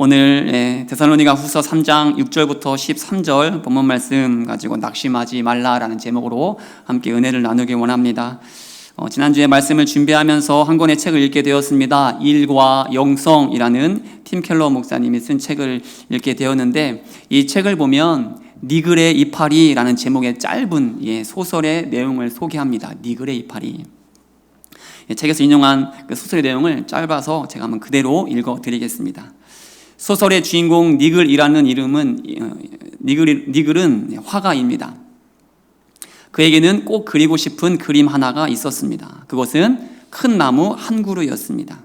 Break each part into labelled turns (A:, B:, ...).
A: 오늘 데살로니가 후서 3장 6절부터 13절 본문 말씀 가지고 낙심하지 말라라는 제목으로 함께 은혜를 나누기 원합니다. 지난주에 말씀을 준비하면서 한 권의 책을 읽게 되었습니다. 일과 영성이라는 팀 켈러 목사님이 쓴 책을 읽게 되었는데, 이 책을 보면 니글의 이파리라는 제목의 짧은 소설의 내용을 소개합니다. 니글의 이파리. 책에서 인용한 그 소설의 내용을 짧아서 제가 한번 그대로 읽어드리겠습니다. 소설의 주인공 니글이라는 이름은 니글은 화가입니다. 그에게는 꼭 그리고 싶은 그림 하나가 있었습니다. 그것은 큰 나무 한 그루였습니다.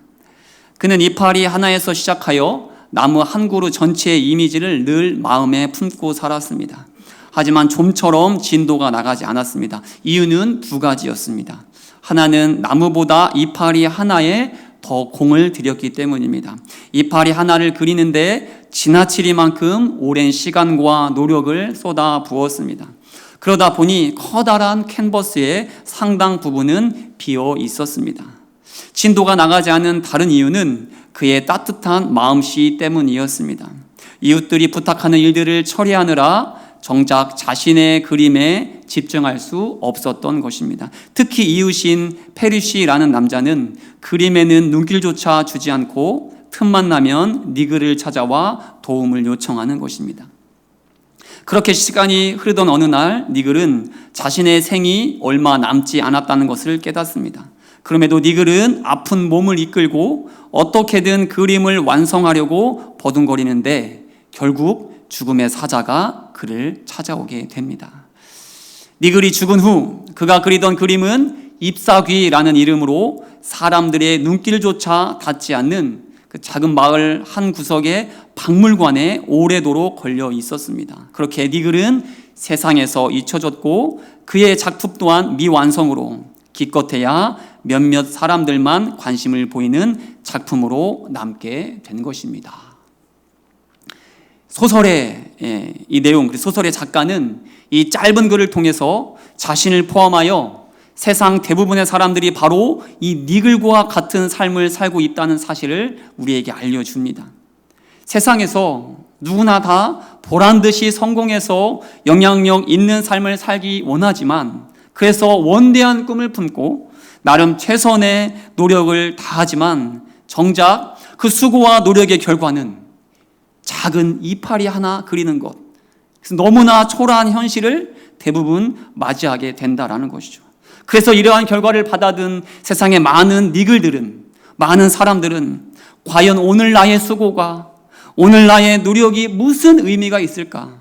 A: 그는 이파리 하나에서 시작하여 나무 한 그루 전체의 이미지를 늘 마음에 품고 살았습니다. 하지만 좀처럼 진도가 나가지 않았습니다. 이유는 두 가지였습니다. 하나는 나무보다 이파리 하나에 더 공을 들였기 때문입니다. 이파리 하나를 그리는데 지나치리만큼 오랜 시간과 노력을 쏟아 부었습니다. 그러다 보니 커다란 캔버스의 상당 부분은 비어 있었습니다. 진도가 나가지 않은 다른 이유는 그의 따뜻한 마음씨 때문이었습니다. 이웃들이 부탁하는 일들을 처리하느라 정작 자신의 그림에 집중할 수 없었던 것입니다. 특히 이웃인 페리시라는 남자는 그림에는 눈길조차 주지 않고 틈만 나면 니글을 찾아와 도움을 요청하는 것입니다. 그렇게 시간이 흐르던 어느 날 니글은 자신의 생이 얼마 남지 않았다는 것을 깨닫습니다. 그럼에도 니글은 아픈 몸을 이끌고 어떻게든 그림을 완성하려고 버둥거리는데 결국 죽음의 사자가 그를 찾아오게 됩니다. 니글이 죽은 후 그가 그리던 그림은 잎사귀라는 이름으로 사람들의 눈길조차 닿지 않는 그 작은 마을 한 구석의 박물관에 오래도록 걸려 있었습니다. 그렇게 니글은 세상에서 잊혀졌고 그의 작품 또한 미완성으로 기껏해야 몇몇 사람들만 관심을 보이는 작품으로 남게 된 것입니다. 소설의 이 내용, 소설의 작가는 이 짧은 글을 통해서 자신을 포함하여 세상 대부분의 사람들이 바로 이 니글과 같은 삶을 살고 있다는 사실을 우리에게 알려줍니다. 세상에서 누구나 다 보란듯이 성공해서 영향력 있는 삶을 살기 원하지만, 그래서 원대한 꿈을 품고 나름 최선의 노력을 다하지만 정작 그 수고와 노력의 결과는 작은 이파리 하나 그리는 것, 그래서 너무나 초라한 현실을 대부분 맞이하게 된다라는 것이죠. 그래서 이러한 결과를 받아든 세상의 많은 니글들은, 많은 사람들은 과연 오늘 나의 수고가, 오늘 나의 노력이 무슨 의미가 있을까?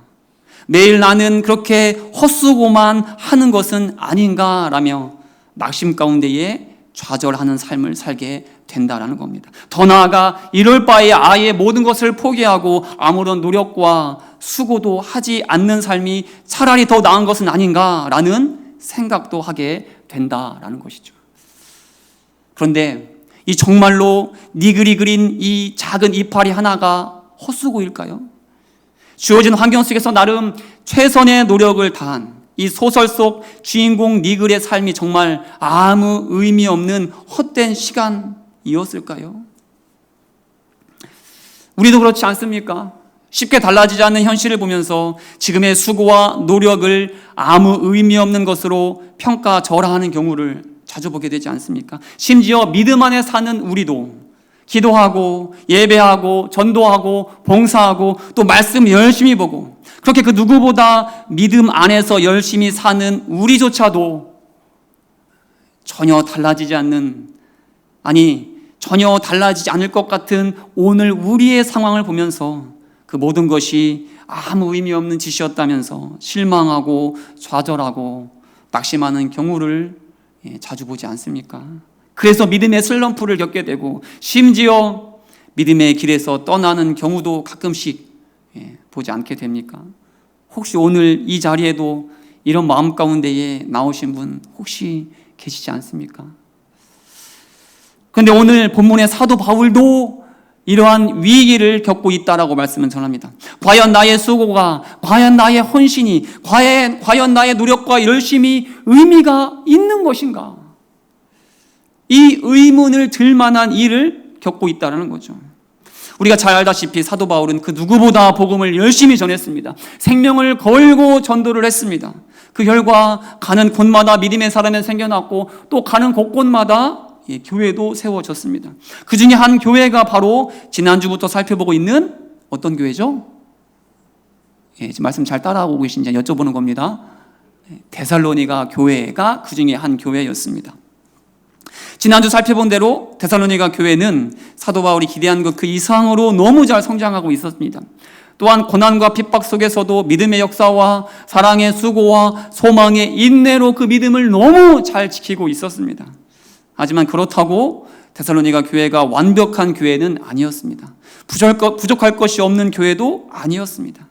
A: 매일 나는 그렇게 헛수고만 하는 것은 아닌가라며 낙심 가운데에 좌절하는 삶을 살게 된다라는 겁니다. 더 나아가 이럴 바에 아예 모든 것을 포기하고 아무런 노력과 수고도 하지 않는 삶이 차라리 더 나은 것은 아닌가라는 생각도 하게 된다라는 것이죠. 그런데 이 정말로 니글이 그린 이 작은 이파리 하나가 헛수고일까요? 주어진 환경 속에서 나름 최선의 노력을 다한 이 소설 속 주인공 니글의 삶이 정말 아무 의미 없는 헛된 시간이었을까요? 우리도 그렇지 않습니까? 쉽게 달라지지 않는 현실을 보면서 지금의 수고와 노력을 아무 의미 없는 것으로 평가절하하는 경우를 자주 보게 되지 않습니까? 심지어 믿음 안에 사는 우리도 기도하고 예배하고 전도하고 봉사하고 또 말씀 열심히 보고 그렇게 그 누구보다 믿음 안에서 열심히 사는 우리조차도 전혀 달라지지 않는, 전혀 달라지지 않을 것 같은 오늘 우리의 상황을 보면서 그 모든 것이 아무 의미 없는 짓이었다면서 실망하고 좌절하고 낙심하는 경우를 자주 보지 않습니까? 그래서 믿음의 슬럼프를 겪게 되고 심지어 믿음의 길에서 떠나는 경우도 가끔씩 보지 않게 됩니까? 혹시 오늘 이 자리에도 이런 마음 가운데에 나오신 분 혹시 계시지 않습니까? 그런데 오늘 본문의 사도 바울도 이러한 위기를 겪고 있다라고 말씀을 전합니다. 과연 나의 수고가, 과연 나의 헌신이, 과연 나의 노력과 열심이 의미가 있는 것인가? 이 의문을 들 만한 일을 겪고 있다는 거죠. 우리가 잘 알다시피 사도 바울은 그 누구보다 복음을 열심히 전했습니다. 생명을 걸고 전도를 했습니다. 그 결과 가는 곳마다 믿음의 사람이 생겨났고 또 가는 곳곳마다 교회도 세워졌습니다. 그 중에 한 교회가 바로 지난주부터 살펴보고 있는 어떤 교회죠? 지금 말씀 잘 따라오고 계신지 여쭤보는 겁니다. 데살로니가 교회가 그 중에 한 교회였습니다. 지난주 살펴본 대로 데살로니가 교회는 사도 바울이 기대한 것 그 이상으로 너무 잘 성장하고 있었습니다. 또한 고난과 핍박 속에서도 믿음의 역사와 사랑의 수고와 소망의 인내로 그 믿음을 너무 잘 지키고 있었습니다. 하지만 그렇다고 데살로니가 교회가 완벽한 교회는 아니었습니다. 부족할 것이 없는 교회도 아니었습니다.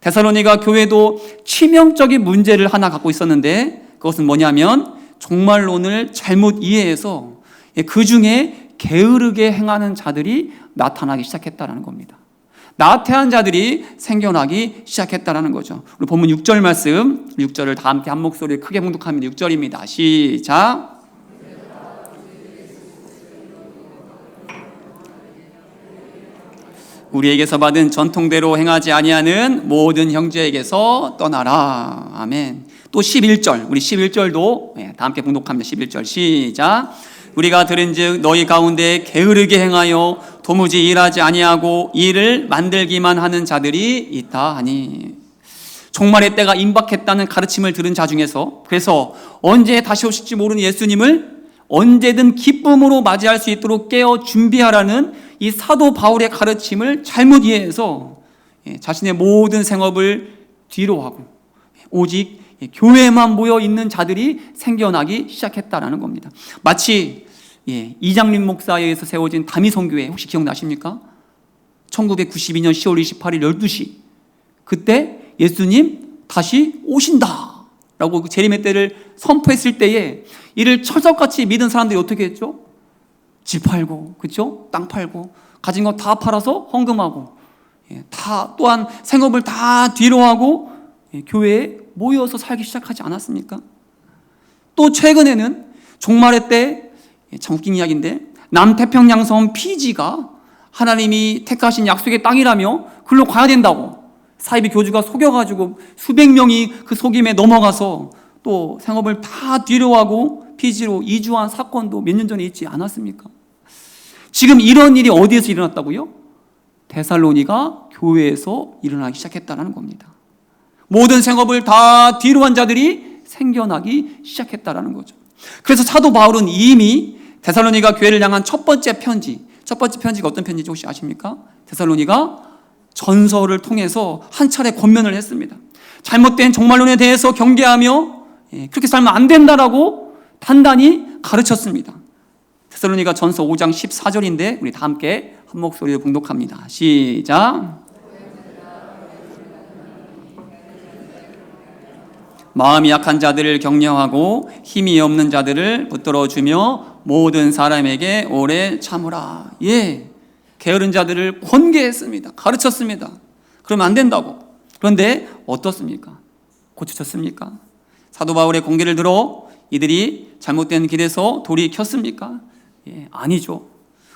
A: 데살로니가 교회도 치명적인 문제를 하나 갖고 있었는데 그것은 뭐냐면 종말론을 잘못 이해해서 그 중에 게으르게 행하는 자들이 나타나기 시작했다는 겁니다. 나태한 자들이 생겨나기 시작했다는 거죠. 우리 본문 6절 말씀, 6절을 다 함께 한 목소리에 크게 봉독합니다. 6절입니다. 시작. 우리에게서 받은 전통대로 행하지 아니하는 모든 형제에게서 떠나라. 아멘. 또 11절, 우리 11절도 다 함께 봉독합니다. 11절 시작. 우리가 들은즉 너희 가운데 게으르게 행하여 도무지 일하지 아니하고 일을 만들기만 하는 자들이 있다 하니, 종말의 때가 임박했다는 가르침을 들은 자 중에서, 그래서 언제 다시 오실지 모르는 예수님을 언제든 기쁨으로 맞이할 수 있도록 깨어 준비하라는 이 사도 바울의 가르침을 잘못 이해해서 자신의 모든 생업을 뒤로하고 오직 교회에만 모여 있는 자들이 생겨나기 시작했다라는 겁니다. 마치 이장림 목사에 의해서 세워진 다미성교회 혹시 기억나십니까? 1992년 10월 28일 12시 그때 예수님 다시 오신다 라고 재림의 때를 선포했을 때에 이를 철석같이 믿은 사람들이 어떻게 했죠? 집 팔고, 그렇죠? 땅 팔고 가진 거 다 팔아서 헌금하고 다 또한 생업을 다 뒤로하고 교회에 모여서 살기 시작하지 않았습니까? 또 최근에는 종말의 때, 참 웃긴 이야기인데 남태평양 섬 피지가 하나님이 택하신 약속의 땅이라며 글로 가야 된다고 사이비 교주가 속여가지고 수백 명이 그 속임에 넘어가서 또 생업을 다 뒤로하고 피지로 이주한 사건도 몇 년 전에 있지 않았습니까? 지금 이런 일이 어디에서 일어났다고요? 데살로니가 교회에서 일어나기 시작했다는 겁니다. 모든 생업을 다 뒤로한 자들이 생겨나기 시작했다는 거죠. 그래서 사도 바울은 이미 데살로니가 교회를 향한 첫 번째 편지가 어떤 편지인지 혹시 아십니까? 데살로니가 전서를 통해서 한 차례 권면을 했습니다. 잘못된 종말론에 대해서 경계하며 그렇게 살면 안 된다라고 단단히 가르쳤습니다. 데살로니가 전서 5장 14절인데 우리 다 함께 한 목소리로 봉독합니다. 시작. 마음이 약한 자들을 격려하고 힘이 없는 자들을 붙들어주며 모든 사람에게 오래 참으라. 게으른 자들을 권계했습니다. 가르쳤습니다. 그러면 안 된다고. 그런데 어떻습니까? 고쳐졌습니까? 사도 바울의 공개를 들어 이들이 잘못된 길에서 돌이 켰습니까? 아니죠.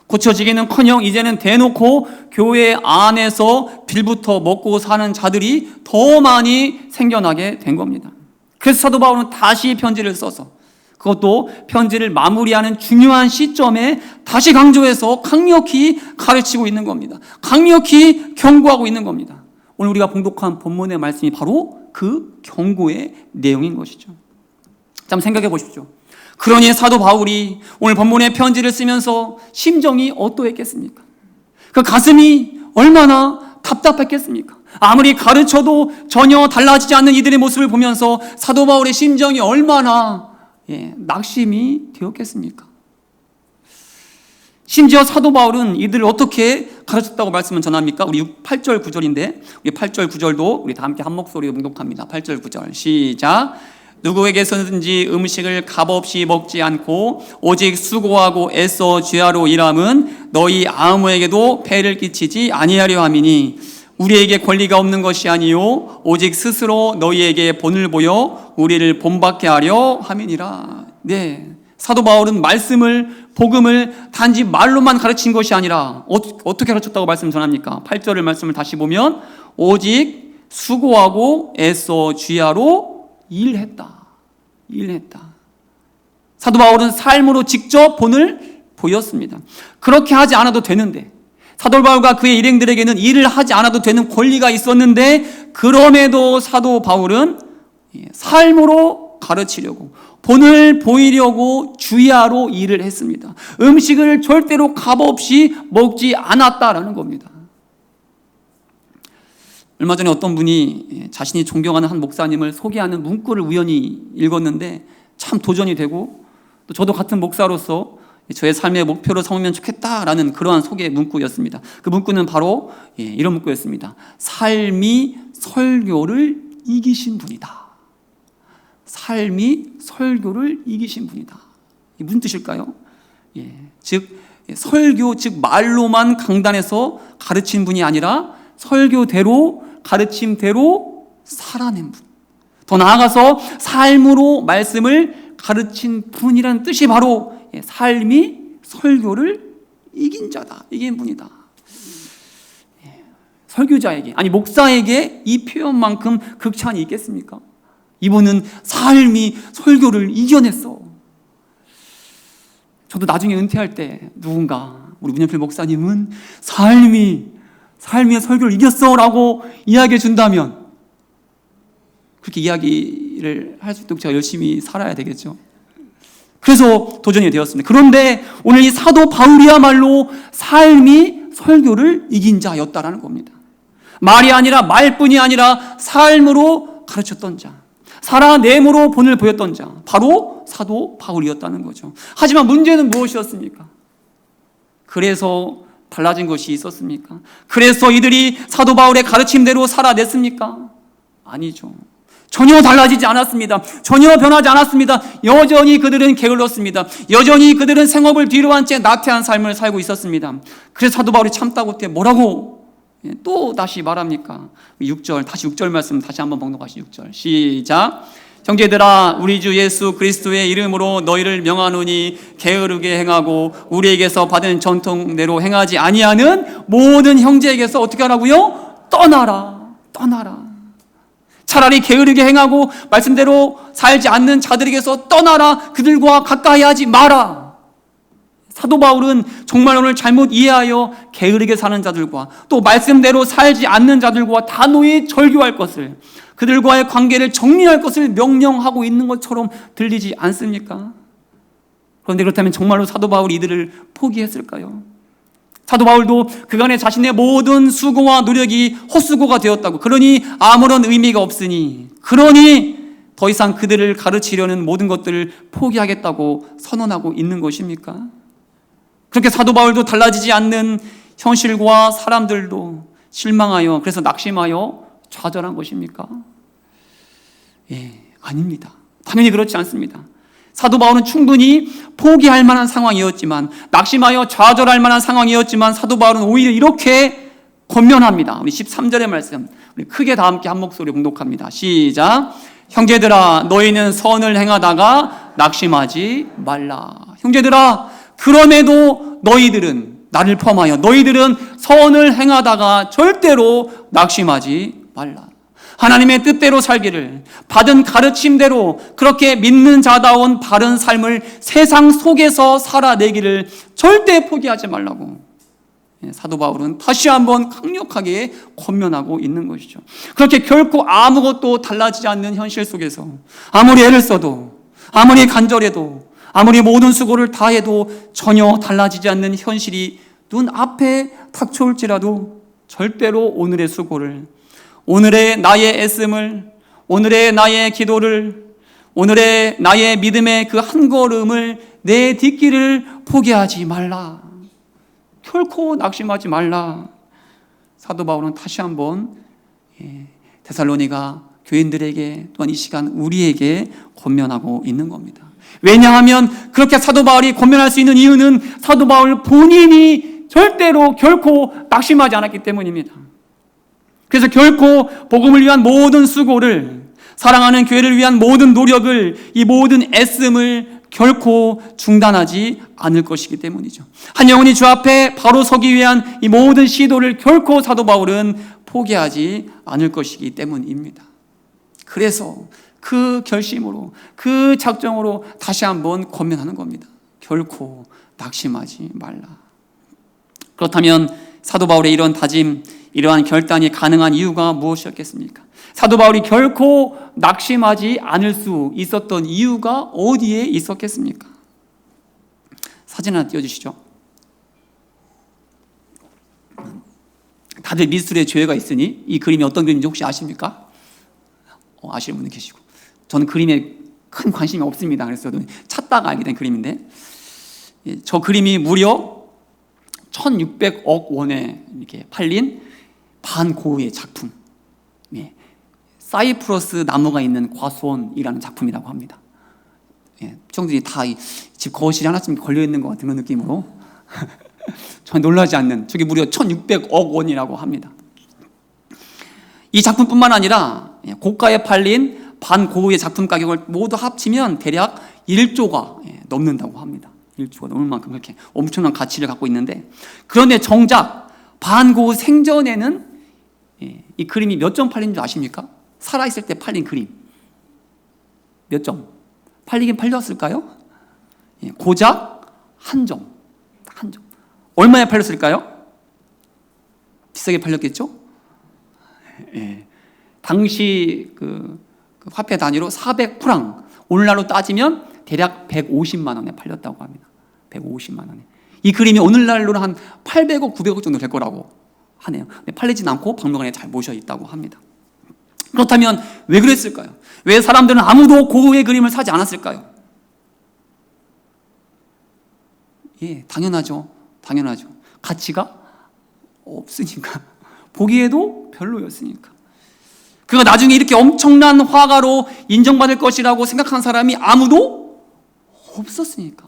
A: 고쳐지기는커녕 이제는 대놓고 교회 안에서 빌부터 먹고 사는 자들이 더 많이 생겨나게 된 겁니다. 그래서 사도 바울은 다시 편지를 써서 그것도 편지를 마무리하는 중요한 시점에 다시 강조해서 강력히 가르치고 있는 겁니다. 강력히 경고하고 있는 겁니다. 오늘 우리가 봉독한 본문의 말씀이 바로 그 경고의 내용인 것이죠. 자, 한번 생각해 보십시오. 그러니 사도 바울이 오늘 본문의 편지를 쓰면서 심정이 어떠했겠습니까? 그 가슴이 얼마나 답답했겠습니까? 아무리 가르쳐도 전혀 달라지지 않는 이들의 모습을 보면서 사도 바울의 심정이 얼마나 낙심이 되었겠습니까? 심지어 사도 바울은 이들을 어떻게 가르쳤다고 말씀을 전합니까? 우리 8절 9절인데 우리 8절 9절도 우리 다 함께 한 목소리로 봉독합니다. 8절 9절 시작. 누구에게서든지 음식을 값없이 먹지 않고 오직 수고하고 애써 죄하로 일함은 너희 아무에게도 폐를 끼치지 아니하려 함이니 우리에게 권리가 없는 것이 아니요 오직 스스로 너희에게 본을 보여 우리를 본받게 하려 함이니라. 사도 바울은 말씀을, 복음을 단지 말로만 가르친 것이 아니라 어떻게 가르쳤다고 말씀 전합니까? 8절의 말씀을 다시 보면 오직 수고하고 애써 주야로 일했다. 사도 바울은 삶으로 직접 본을 보였습니다. 그렇게 하지 않아도 되는데, 사도 바울과 그의 일행들에게는 일을 하지 않아도 되는 권리가 있었는데, 그럼에도 사도 바울은 삶으로 가르치려고, 본을 보이려고 주야로 일을 했습니다. 음식을 절대로 값없이 먹지 않았다라는 겁니다. 얼마 전에 어떤 분이 자신이 존경하는 한 목사님을 소개하는 문구를 우연히 읽었는데 참 도전이 되고, 또 저도 같은 목사로서 저의 삶의 목표로 삼으면 좋겠다라는 그러한 소개 문구였습니다. 그 문구는 바로 이런 문구였습니다. 삶이 설교를 이기신 분이다. 삶이 설교를 이기신 분이다. 이게 무슨 뜻일까요? 즉 설교, 즉 말로만 강단에서 가르친 분이 아니라 설교대로, 가르침대로 살아낸 분. 더 나아가서 삶으로 말씀을 가르친 분이라는 뜻이 바로 삶이 설교를 이긴 자다, 이긴 분이다. 설교자에게, 아니 목사에게 이 표현만큼 극찬이 있겠습니까? 이분은 삶이 설교를 이겨냈어. 저도 나중에 은퇴할 때 누군가, 우리 문현필 목사님은 삶이 설교를 이겼어 라고 이야기해 준다면, 그렇게 이야기를 할 수 있도록 제가 열심히 살아야 되겠죠. 그래서 도전이 되었습니다. 그런데 오늘 이 사도 바울이야말로 삶이 설교를 이긴 자였다라는 겁니다. 말이 아니라, 말뿐이 아니라 삶으로 가르쳤던 자, 살아냄으로 본을 보였던 자, 바로 사도 바울이었다는 거죠. 하지만 문제는 무엇이었습니까? 그래서 달라진 것이 있었습니까? 그래서 이들이 사도 바울의 가르침대로 살아냈습니까? 아니죠. 전혀 달라지지 않았습니다. 전혀 변하지 않았습니다. 여전히 그들은 게을렀습니다. 여전히 그들은 생업을 뒤로 한 채 나태한 삶을 살고 있었습니다. 그래서 사도 바울이 참다고 때 뭐라고 또 다시 말합니까? 6절, 다시 6절 말씀 다시 한번 봉독하시. 6절 시작. 형제들아, 우리 주 예수 그리스도의 이름으로 너희를 명하노니 게으르게 행하고 우리에게서 받은 전통대로 행하지 아니하는 모든 형제에게서 어떻게 하라고요? 떠나라. 차라리 게으르게 행하고 말씀대로 살지 않는 자들에게서 떠나라. 그들과 가까이 하지 마라. 사도 바울은 정말 오늘 잘못 이해하여 게으르게 사는 자들과 또 말씀대로 살지 않는 자들과 단호히 절교할 것을, 그들과의 관계를 정리할 것을 명령하고 있는 것처럼 들리지 않습니까? 그런데 그렇다면 정말로 사도 바울이 이들을 포기했을까요? 사도 바울도 그간의 자신의 모든 수고와 노력이 헛수고가 되었다고, 그러니 아무런 의미가 없으니, 그러니 더 이상 그들을 가르치려는 모든 것들을 포기하겠다고 선언하고 있는 것입니까? 그렇게 사도 바울도 달라지지 않는 현실과 사람들도 실망하여, 그래서 낙심하여 좌절한 것입니까? 아닙니다. 당연히 그렇지 않습니다. 사도 바울은 충분히 포기할 만한 상황이었지만, 낙심하여 좌절할 만한 상황이었지만, 사도 바울은 오히려 이렇게 권면합니다. 우리 13절의 말씀, 우리 크게 다 함께 한 목소리 봉독합니다. 시작. 형제들아, 너희는 선을 행하다가 낙심하지 말라. 형제들아, 그럼에도 너희들은, 나를 포함하여 너희들은 선을 행하다가 절대로 낙심하지 말라. 하나님의 뜻대로 살기를, 받은 가르침대로 그렇게 믿는 자다운 바른 삶을 세상 속에서 살아내기를 절대 포기하지 말라고 사도 바울은 다시 한번 강력하게 권면하고 있는 것이죠. 그렇게 결코 아무것도 달라지지 않는 현실 속에서 아무리 애를 써도, 아무리 간절해도, 아무리 모든 수고를 다해도 전혀 달라지지 않는 현실이 눈앞에 닥쳐올지라도 절대로 오늘의 수고를, 오늘의 나의 애씀을, 오늘의 나의 기도를, 오늘의 나의 믿음의 그 한 걸음을 내딛기를 포기하지 말라. 결코 낙심하지 말라. 사도 바울은 다시 한번 데살로니가 교인들에게, 또한 이 시간 우리에게 권면하고 있는 겁니다. 왜냐하면 그렇게 사도 바울이 권면할 수 있는 이유는 사도 바울 본인이 절대로 결코 낙심하지 않았기 때문입니다. 그래서 결코 복음을 위한 모든 수고를, 사랑하는 교회를 위한 모든 노력을, 이 모든 애씀을 결코 중단하지 않을 것이기 때문이죠. 한 영혼이 주 앞에 바로 서기 위한 이 모든 시도를 결코 사도 바울은 포기하지 않을 것이기 때문입니다. 그래서 그 결심으로, 그 작정으로 다시 한번 권면하는 겁니다. 결코 낙심하지 말라. 그렇다면 사도 바울의 이런 다짐, 이러한 결단이 가능한 이유가 무엇이었겠습니까? 사도 바울이 결코 낙심하지 않을 수 있었던 이유가 어디에 있었겠습니까? 사진 하나 띄워주시죠. 다들 미술에 죄가 있으니 이 그림이 어떤 그림인지 혹시 아십니까? 아시는 분들 계시고, 저는 그림에 큰 관심이 없습니다. 그래서 저도 찾다가 알게 된 그림인데, 저 그림이 무려 1600억 원에 이렇게 팔린 반고흐의 작품, 사이프러스 나무가 있는 과수원이라는 작품이라고 합니다. 청들이 다 집 거실에 하나쯤 걸려있는 것 같은 그런 느낌으로 전 놀라지 않는, 저게 무려 1600억 원이라고 합니다. 이 작품뿐만 아니라 고가에 팔린 반고흐의 작품 가격을 모두 합치면 대략 1조가 넘는다고 합니다. 1조가 넘을 만큼 그렇게 엄청난 가치를 갖고 있는데, 그런데 정작 반고흐 생전에는 이 그림이 몇 점 팔린 줄 아십니까? 살아있을 때 팔린 그림 몇 점? 팔리긴 팔렸을까요? 고작 한 점. 얼마에 팔렸을까요? 비싸게 팔렸겠죠? 당시 그 화폐 단위로 400프랑, 오늘날로 따지면 대략 150만 원에 팔렸다고 합니다. 150만 원에. 이 그림이 오늘날로는 한 800억, 900억 정도 될 거라고 하네요. 근데 팔리진 않고 박물관에 잘 모셔 있다고 합니다. 그렇다면 왜 그랬을까요? 왜 사람들은 아무도 고흐의 그림을 사지 않았을까요? 당연하죠. 가치가 없으니까. 보기에도 별로였으니까. 그가 나중에 이렇게 엄청난 화가로 인정받을 것이라고 생각한 사람이 아무도 없었으니까.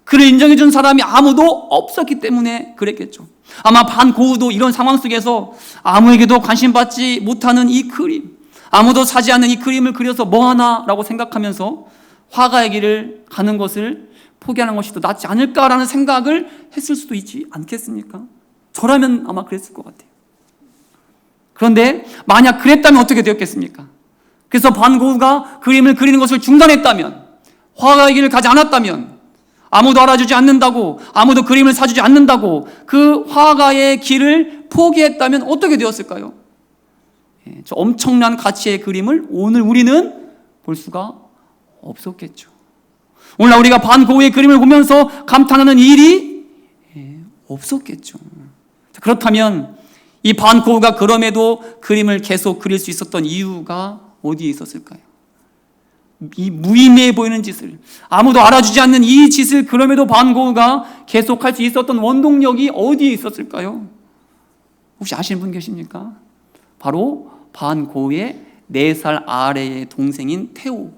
A: 그를 인정해준 사람이 아무도 없었기 때문에 그랬겠죠. 아마 반고흐도 이런 상황 속에서 아무에게도 관심받지 못하는 이 그림, 아무도 사지 않는 이 그림을 그려서 뭐하나 라고 생각하면서 화가의 길을 가는 것을 포기하는 것이 더 낫지 않을까라는 생각을 했을 수도 있지 않겠습니까? 저라면 아마 그랬을 것 같아요. 그런데 만약 그랬다면 어떻게 되었겠습니까? 그래서 반고흐가 그림을 그리는 것을 중단했다면, 화가의 길을 가지 않았다면, 아무도 알아주지 않는다고, 아무도 그림을 사주지 않는다고 그 화가의 길을 포기했다면 어떻게 되었을까요? 저 엄청난 가치의 그림을 오늘 우리는 볼 수가 없었겠죠. 오늘날 우리가 반고흐의 그림을 보면서 감탄하는 일이 없었겠죠. 그렇다면 이 반고흐가 그럼에도 그림을 계속 그릴 수 있었던 이유가 어디에 있었을까요? 이 무의미해 보이는 짓을, 아무도 알아주지 않는 이 짓을 그럼에도 반고흐가 계속할 수 있었던 원동력이 어디에 있었을까요? 혹시 아시는 분 계십니까? 바로 반고흐의 4살 아래의 동생인 테오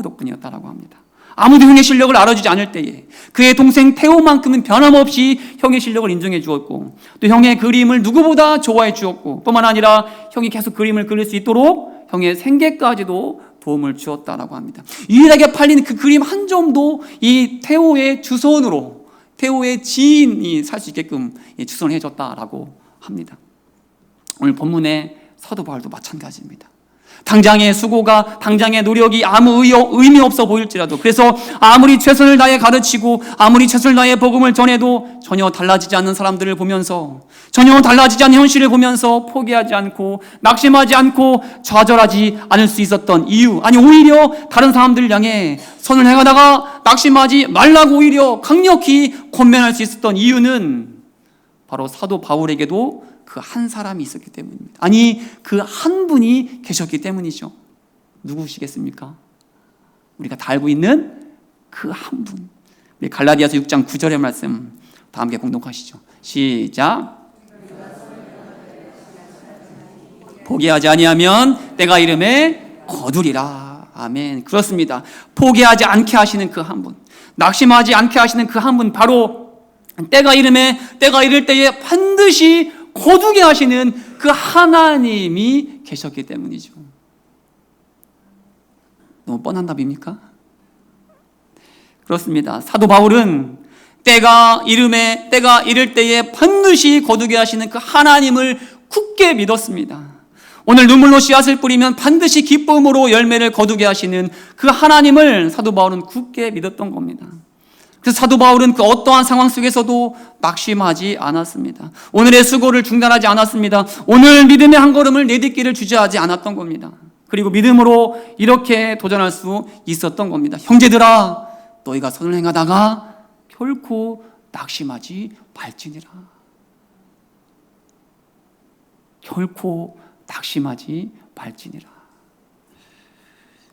A: 덕분이었다라고 합니다. 아무도 형의 실력을 알아주지 않을 때에 그의 동생 테오만큼은 변함없이 형의 실력을 인정해 주었고, 또 형의 그림을 누구보다 좋아해 주었고, 뿐만 아니라 형이 계속 그림을 그릴 수 있도록 형의 생계까지도 도움을 주었다라고 합니다. 유일하게 팔린 그 그림 한 점도 이 테오의 주선으로, 테오의 지인이 살 수 있게끔 주선을 해줬다라고 합니다. 오늘 본문의 사도 바울도 마찬가지입니다. 당장의 수고가, 당장의 노력이 아무 의미 없어 보일지라도, 그래서 아무리 최선을 다해 가르치고 아무리 최선을 다해 복음을 전해도 전혀 달라지지 않는 사람들을 보면서, 전혀 달라지지 않는 현실을 보면서 포기하지 않고 낙심하지 않고 좌절하지 않을 수 있었던 이유, 아니 오히려 다른 사람들을 향해 선을 행하다가 낙심하지 말라고 오히려 강력히 권면할 수 있었던 이유는 바로 사도 바울에게도 그 한 사람이 있었기 때문입니다. 아니, 그 한 분이 계셨기 때문이죠. 누구시겠습니까? 우리가 다 알고 있는 그 한 분. 우리 갈라디아서 6장 9절의 말씀 다 함께 공독하시죠. 시작. 포기하지 아니하면 때가 이름에 거두리라. 아멘. 그렇습니다. 포기하지 않게 하시는 그 한 분, 낙심하지 않게 하시는 그 한 분, 바로 때가 이를 때에 반드시 거두게 하시는 그 하나님이 계셨기 때문이죠. 너무 뻔한 답입니까? 그렇습니다. 사도 바울은 때가 이를 때에 반드시 거두게 하시는 그 하나님을 굳게 믿었습니다. 오늘 눈물로 씨앗을 뿌리면 반드시 기쁨으로 열매를 거두게 하시는 그 하나님을 사도 바울은 굳게 믿었던 겁니다. 그래서 사도 바울은 그 어떠한 상황 속에서도 낙심하지 않았습니다. 오늘의 수고를 중단하지 않았습니다. 오늘 믿음의 한 걸음을 내딛기를 주저하지 않았던 겁니다. 그리고 믿음으로 이렇게 도전할 수 있었던 겁니다. 형제들아, 너희가 선을 행하다가 결코 낙심하지 말지니라. 결코 낙심하지 말지니라.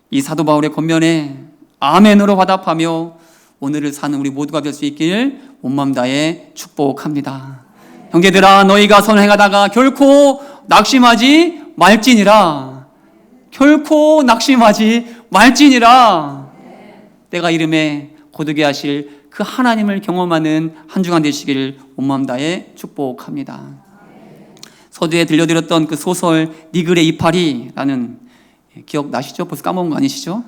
A: 이 사도 바울의 권면에 아멘으로 화답하며 오늘을 사는 우리 모두가 될 수 있길 온마음 다해 축복합니다. 형제들아, 너희가 선을 행하다가 결코 낙심하지 말지니라. 결코 낙심하지 말지니라. 때가 이름에 거두게 하실 그 하나님을 경험하는 한 주간 되시기를 온마음 다해 축복합니다. 서두에 들려드렸던 그 소설 니글의 이파리라는, 기억나시죠? 벌써 까먹은 거 아니시죠?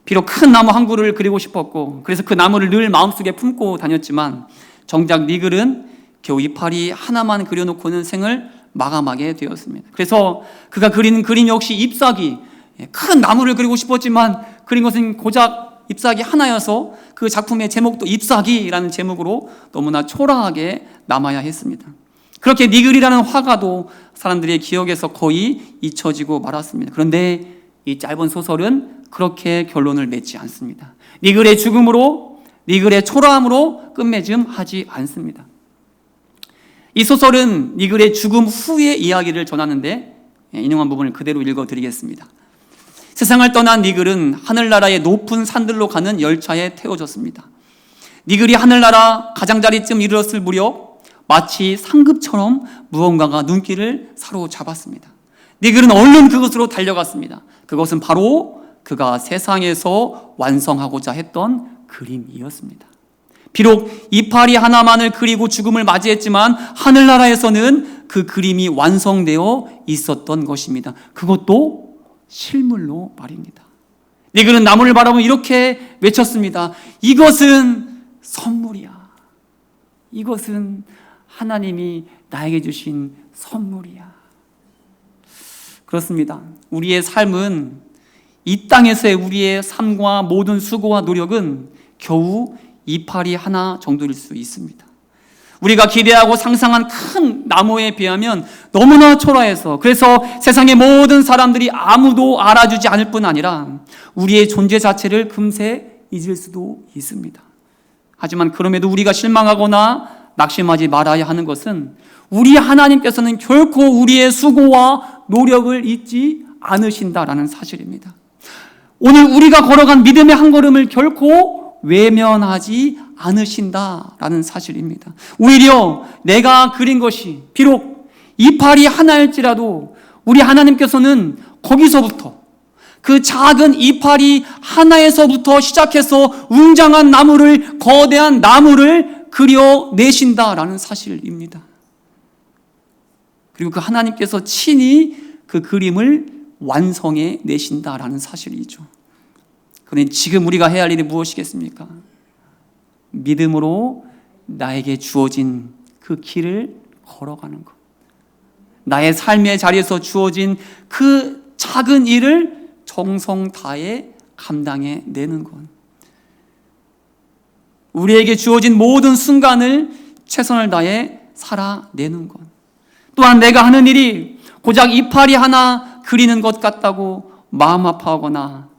A: 비록 큰 나무 한 그루를 그리고 싶었고 그래서 그 나무를 늘 마음속에 품고 다녔지만 정작 니글은 겨우 이파리 하나만 그려놓고는 생을 마감하게 되었습니다. 그래서 그가 그린 그림 역시 잎사귀, 큰 나무를 그리고 싶었지만 그린 것은 고작 잎사귀 하나여서 그 작품의 제목도 잎사귀라는 제목으로 너무나 초라하게 남아야 했습니다. 그렇게 니글이라는 화가도 사람들의 기억에서 거의 잊혀지고 말았습니다. 그런데 이 짧은 소설은 그렇게 결론을 맺지 않습니다. 니글의 죽음으로, 니글의 초라함으로 끝맺음하지 않습니다. 이 소설은 니글의 죽음 후의 이야기를 전하는데 인용한 부분을 그대로 읽어드리겠습니다. 세상을 떠난 니글은 하늘나라의 높은 산들로 가는 열차에 태워졌습니다. 니글이 하늘나라 가장자리쯤 이르렀을 무렵 마치 상급처럼 무언가가 눈길을 사로잡았습니다. 니글은 얼른 그곳으로 달려갔습니다. 그것은 바로 그가 세상에서 완성하고자 했던 그림이었습니다. 비록 이파리 하나만을 그리고 죽음을 맞이했지만 하늘나라에서는 그 그림이 완성되어 있었던 것입니다. 그것도 실물로 말입니다. 니글은 나무를 바라보며 이렇게 외쳤습니다. 이것은 선물이야. 이것은 하나님이 나에게 주신 선물이야. 그렇습니다. 우리의 삶은, 이 땅에서의 우리의 삶과 모든 수고와 노력은 겨우 이파리 하나 정도일 수 있습니다. 우리가 기대하고 상상한 큰 나무에 비하면 너무나 초라해서, 그래서 세상의 모든 사람들이 아무도 알아주지 않을 뿐 아니라 우리의 존재 자체를 금세 잊을 수도 있습니다. 하지만 그럼에도 우리가 실망하거나 낙심하지 말아야 하는 것은 우리 하나님께서는 결코 우리의 수고와 노력을 잊지 않으신다라는 사실입니다. 오늘 우리가 걸어간 믿음의 한 걸음을 결코 외면하지 않으신다라는 사실입니다. 오히려 내가 그린 것이 비록 이파리 하나일지라도 우리 하나님께서는 거기서부터, 그 작은 이파리 하나에서부터 시작해서 웅장한 나무를, 거대한 나무를 그려내신다라는 사실입니다. 그리고 그 하나님께서 친히 그 그림을 완성해 내신다라는 사실이죠. 그런데 지금 우리가 해야 할 일이 무엇이겠습니까? 믿음으로 나에게 주어진 그 길을 걸어가는 것. 나의 삶의 자리에서 주어진 그 작은 일을 정성 다해 감당해 내는 것. 우리에게 주어진 모든 순간을 최선을 다해 살아내는 것. 또한 내가 하는 일이 고작 이파리 하나 그리는 것 같다고 마음 아파하거나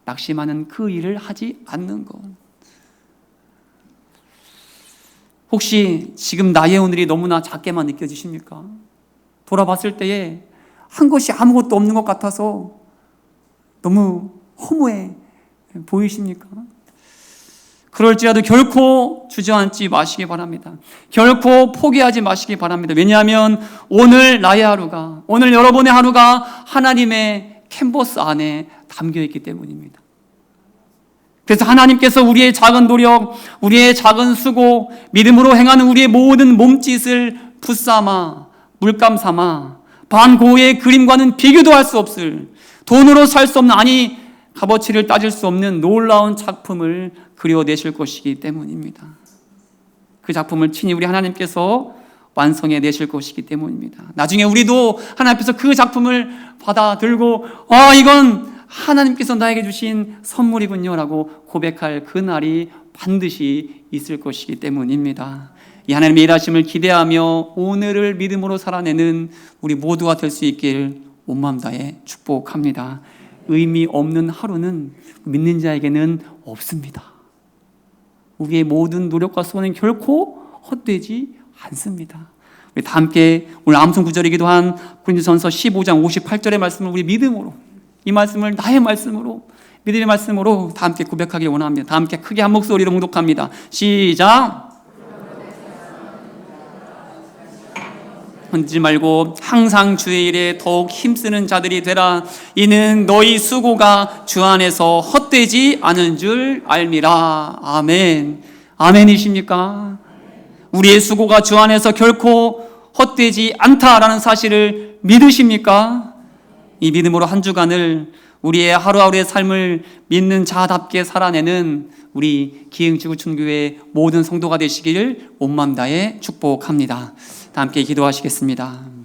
A: 낙심하는 그 일을 하지 않는 것. 혹시 지금 나의 오늘이 너무나 작게만 느껴지십니까? 돌아봤을 때에 한 것이 아무것도 없는 것 같아서 너무 허무해 보이십니까? 그럴지라도 결코 주저앉지 마시기 바랍니다. 결코 포기하지 마시기 바랍니다. 왜냐하면 오늘 나의 하루가, 오늘 여러분의 하루가 하나님의 캔버스 안에 담겨있기 때문입니다. 그래서 하나님께서 우리의 작은 노력, 우리의 작은 수고, 믿음으로 행하는 우리의 모든 몸짓을 붓삼아, 물감 삼아, 반고의 그림과는 비교도 할 수 없을, 돈으로 살 수 없는, 아니 값어치를 따질 수 없는 놀라운 작품을 그려내실 것이기 때문입니다. 그 작품을 친히 우리 하나님께서 완성해 내실 것이기 때문입니다. 나중에 우리도 하나님 앞에서 그 작품을 받아 들고 이건 하나님께서 나에게 주신 선물이군요 라고 고백할 그날이 반드시 있을 것이기 때문입니다. 이 하나님의 일하심을 기대하며 오늘을 믿음으로 살아내는 우리 모두가 될 수 있길 온 마음 다해 축복합니다. 의미 없는 하루는 믿는 자에게는 없습니다. 우리의 모든 노력과 소원은 결코 헛되지 않습니다. 우리 다 함께 오늘 암송 구절이기도 한 고린도전서 15장 58절의 말씀을 우리 믿음으로, 이 말씀을 나의 말씀으로, 믿음의 말씀으로 다 함께 고백하길 원합니다. 다 함께 크게 한 목소리로 봉독합니다. 시작. 흔들지 말고 항상 주의 일에 더욱 힘쓰는 자들이 되라. 이는 너희 수고가 주 안에서 헛되지 않은 줄 알미라. 아멘. 아멘이십니까? 우리의 수고가 주 안에서 결코 헛되지 않다라는 사실을 믿으십니까? 이 믿음으로 한 주간을 우리의 하루하루의 삶을 믿는 자답게 살아내는 우리 기흥지구촌교회 모든 성도가 되시기를 온 마음 다해 축복합니다. 다 함께 기도하시겠습니다.